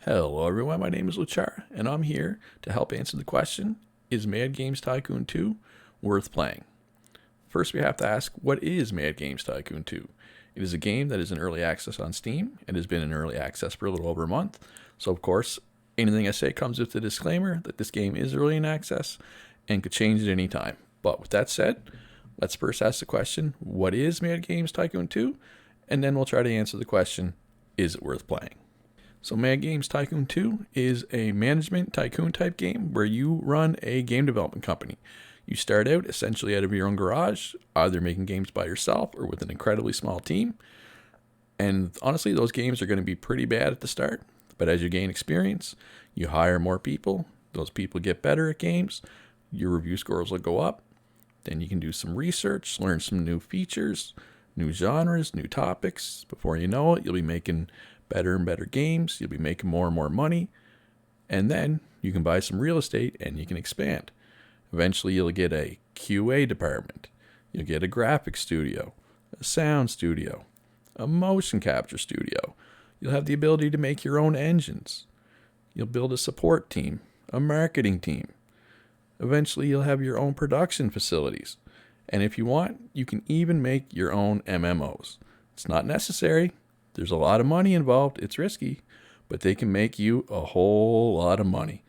Hello everyone, my name is Luchara, and I'm here to help answer the question, is Mad Games Tycoon 2 worth playing? First we have to ask, what is Mad Games Tycoon 2? It is a game that is in early access on Steam, and has been in early access for a little over a month, so of course, anything I say comes with the disclaimer that this game is early in access and could change at any time. But with that said, let's first ask the question, what is Mad Games Tycoon 2? And then we'll try to answer the question, is it worth playing? So Mad Games Tycoon 2 is a management tycoon type game where you run a game development company. You start out essentially out of your own garage, either making games by yourself or with an incredibly small team. And honestly, those games are going to be pretty bad at the start. But as you gain experience, you hire more people. Those people get better at games. Your review scores will go up. Then you can do some research, learn some new features, new genres, new topics. Before you know it, you'll be making better and better games. You'll be making more and more money. And then you can buy some real estate and you can expand. Eventually you'll get a QA department. You'll get a graphics studio, a sound studio, a motion capture studio. You'll have the ability to make your own engines. You'll build a support team, a marketing team. Eventually you'll have your own production facilities. And if you want, you can even make your own MMOs. It's not necessary. There's a lot of money involved. It's risky, but they can make you a whole lot of money.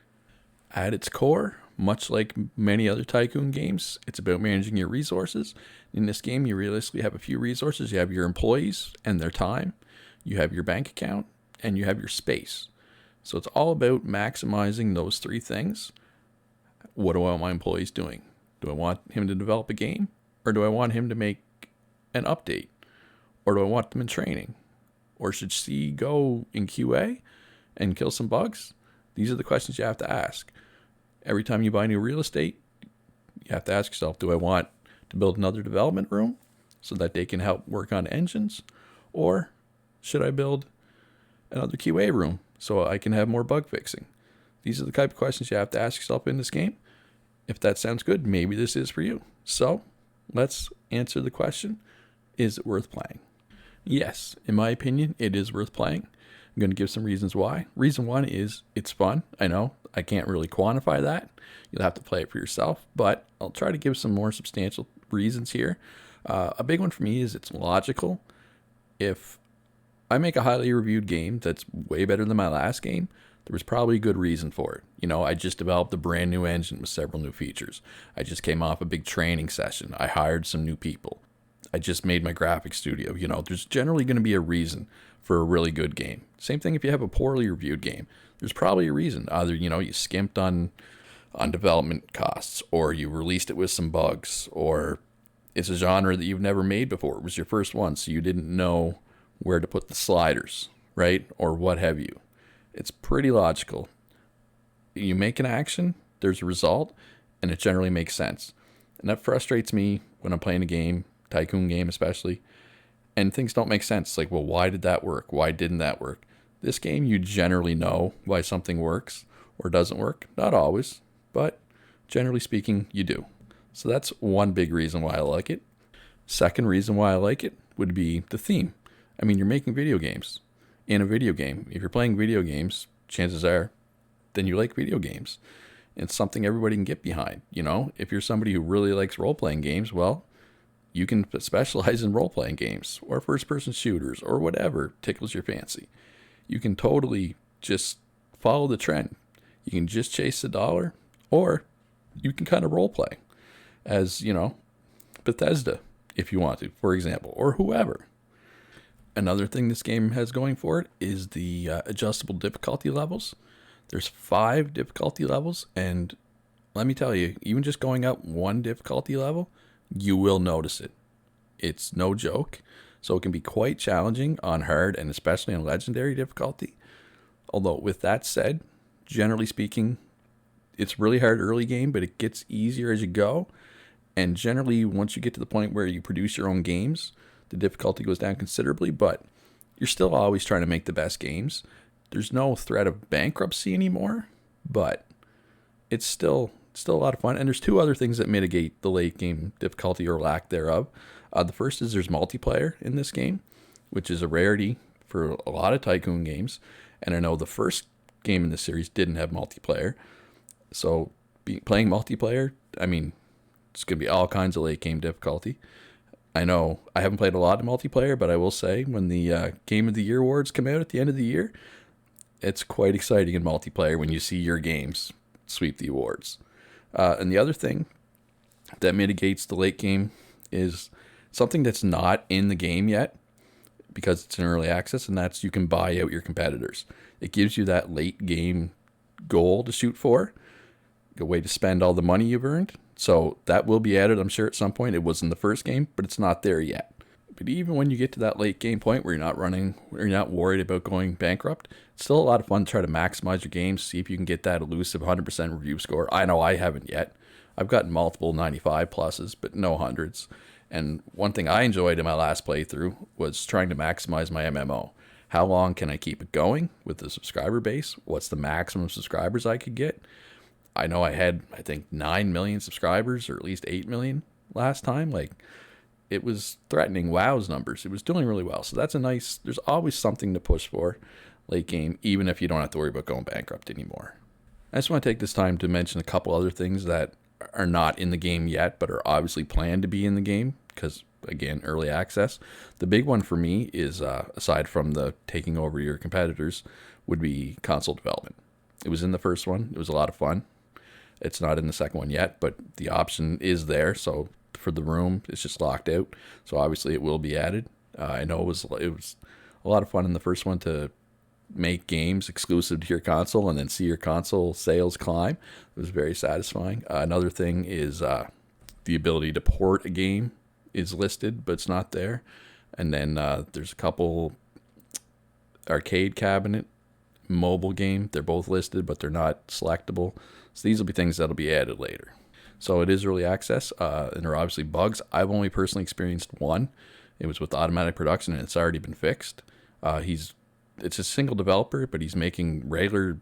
At its core, much like many other Tycoon games, it's about managing your resources. In this game, you realistically have a few resources. You have your employees and their time. You have your bank account, and you have your space. So it's all about maximizing those three things. What do I want my employees doing? Do I want him to develop a game? Or do I want him to make an update? Or do I want them in training? Or should C go in QA and kill some bugs? These are the questions you have to ask. Every time you buy new real estate, you have to ask yourself, do I want to build another development room so that they can help work on engines? Or should I build another QA room so I can have more bug fixing? These are the type of questions you have to ask yourself in this game. If that sounds good, maybe this is for you. So let's answer the question, is it worth playing? Yes, in my opinion, it is worth playing. I'm going to give some reasons why. Reason one is it's fun. I know I can't really quantify that. You'll have to play it for yourself, but I'll try to give some more substantial reasons here. A big one for me is it's logical. If I make a highly reviewed game that's way better than my last game, there was probably a good reason for it. You know, I just developed a brand new engine with several new features. I just came off a big training session. I hired some new people. I just made my graphics studio. You know, there's generally going to be a reason for a really good game. Same thing if you have a poorly reviewed game. There's probably a reason. Either, you know, you skimped on development costs, or you released it with some bugs, or it's a genre that you've never made before. It was your first one, so you didn't know where to put the sliders, right? Or what have you. It's pretty logical. You make an action, there's a result, and it generally makes sense. And that frustrates me when I'm playing a game, Tycoon game especially, and things don't make sense. Like, well, why did that work? Why didn't that work? This game, you generally know why something works or doesn't work. Not always, but generally speaking, you do. So that's one big reason why I like it. Second reason why I like it would be the theme. I mean, you're making video games. In a video game, if you're playing video games, chances are, then you like video games. It's something everybody can get behind. You know, if you're somebody who really likes role-playing games, well, you can specialize in role-playing games or first-person shooters or whatever tickles your fancy. You can totally just follow the trend. You can just chase the dollar, or you can kind of role-play as, you know, Bethesda, if you want to, for example, or whoever. Another thing this game has going for it is the adjustable difficulty levels. There's 5 difficulty levels, and let me tell you, even just going up one difficulty level, you will notice it. It's no joke. So it can be quite challenging on hard and especially on legendary difficulty. Although with that said, generally speaking, it's really hard early game, but it gets easier as you go. And generally, once you get to the point where you produce your own games, the difficulty goes down considerably, but you're still always trying to make the best games. There's no threat of bankruptcy anymore, but it's still a lot of fun. And there's 2 other things that mitigate the late game difficulty or lack thereof. The first is there's multiplayer in this game, which is a rarity for a lot of Tycoon games. And I know the first game in this series didn't have multiplayer. So playing multiplayer, I mean, it's going to be all kinds of late game difficulty. I know I haven't played a lot of multiplayer, but I will say when the Game of the Year awards come out at the end of the year, it's quite exciting in multiplayer when you see your games sweep the awards. And the other thing that mitigates the late game is something that's not in the game yet, because it's in early access, and that's you can buy out your competitors. It gives you that late game goal to shoot for, a way to spend all the money you've earned. So that will be added, I'm sure, at some point. It was in the first game, but it's not there yet. But even when you get to that late game point where you're not worried about going bankrupt, it's still a lot of fun to try to maximize your games, see if you can get that elusive 100% review score. I know I haven't yet. I've gotten multiple 95 pluses, but no hundreds. And one thing I enjoyed in my last playthrough was trying to maximize my MMO. How long can I keep it going with the subscriber base? What's the maximum subscribers I could get? I know I had, I think, 9 million subscribers, or at least 8 million last time. Like, it was threatening WoW's numbers. It was doing really well. So that's a nice, there's always something to push for late game, even if you don't have to worry about going bankrupt anymore. I just want to take this time to mention a couple other things that are not in the game yet, but are obviously planned to be in the game, because, again, early access. The big one for me is, aside from the taking over your competitors, would be console development. It was in the first one. It was a lot of fun. It's not in the second one yet, but the option is there. So for the room, it's just locked out. So obviously it will be added. I know it was a lot of fun in the first one to make games exclusive to your console and then see your console sales climb. It was very satisfying. Another thing is the ability to port a game is listed, but it's not there. And then there's a couple arcade cabinet, mobile game. They're both listed, but they're not selectable. So these will be things that'll be added later. So it is early access, and there are obviously bugs. I've only personally experienced one. It was with automatic production, and it's already been fixed. It's a single developer, but he's making regular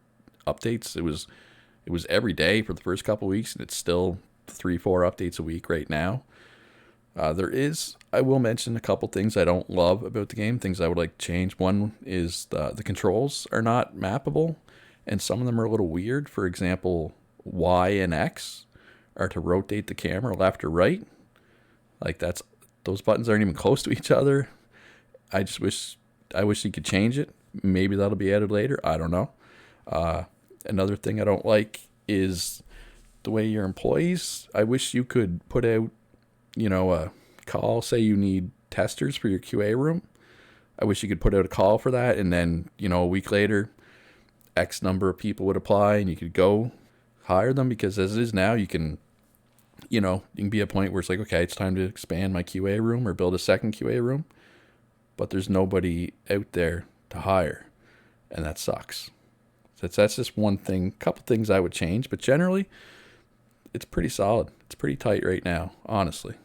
updates. It was every day for the first couple of weeks, and it's still 3-4 updates a week right now. I will mention a couple things I don't love about the game, things I would like to change. One is the controls are not mappable, and some of them are a little weird. For example, Y and X are to rotate the camera left or right. Like those buttons aren't even close to each other. I wish you could change it. Maybe that'll be added later. I don't know. Another thing I don't like is the way your employees, I wish you could put out, a call, say you need testers for your QA room. I wish you could put out a call for that, and then, a week later, X number of people would apply, and you could go hire them, because as it is now, you can be at a point where it's like, okay, it's time to expand my QA room or build a second QA room, but there's nobody out there to hire, and that sucks. So that's just one thing, couple things I would change, but generally, it's pretty solid. It's pretty tight right now, honestly.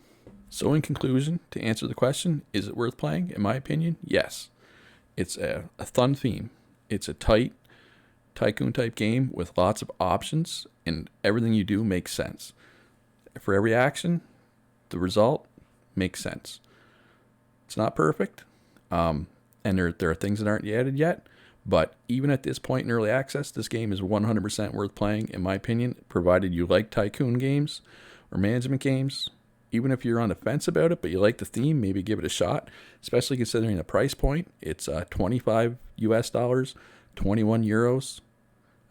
So in conclusion, to answer the question, is it worth playing? In my opinion, yes. It's a fun theme. It's a tight Tycoon type game with lots of options, and everything you do makes sense. For every action, the result makes sense. It's not perfect, and there are things that aren't added yet, but even at this point in early access, this game is 100% worth playing, in my opinion, provided you like Tycoon games or management games. Even if you're on the fence about it, but you like the theme, maybe give it a shot, especially considering the price point. It's $25 US, 21 euros.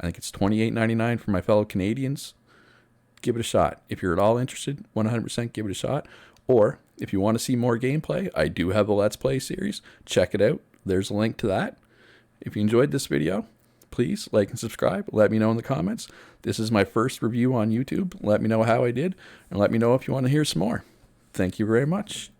I think it's $28.99 for my fellow Canadians. Give it a shot. If you're at all interested, 100% give it a shot. Or if you want to see more gameplay, I do have a Let's Play series. Check it out. There's a link to that. If you enjoyed this video, please like and subscribe. Let me know in the comments. This is my first review on YouTube. Let me know how I did, and let me know if you want to hear some more. Thank you very much.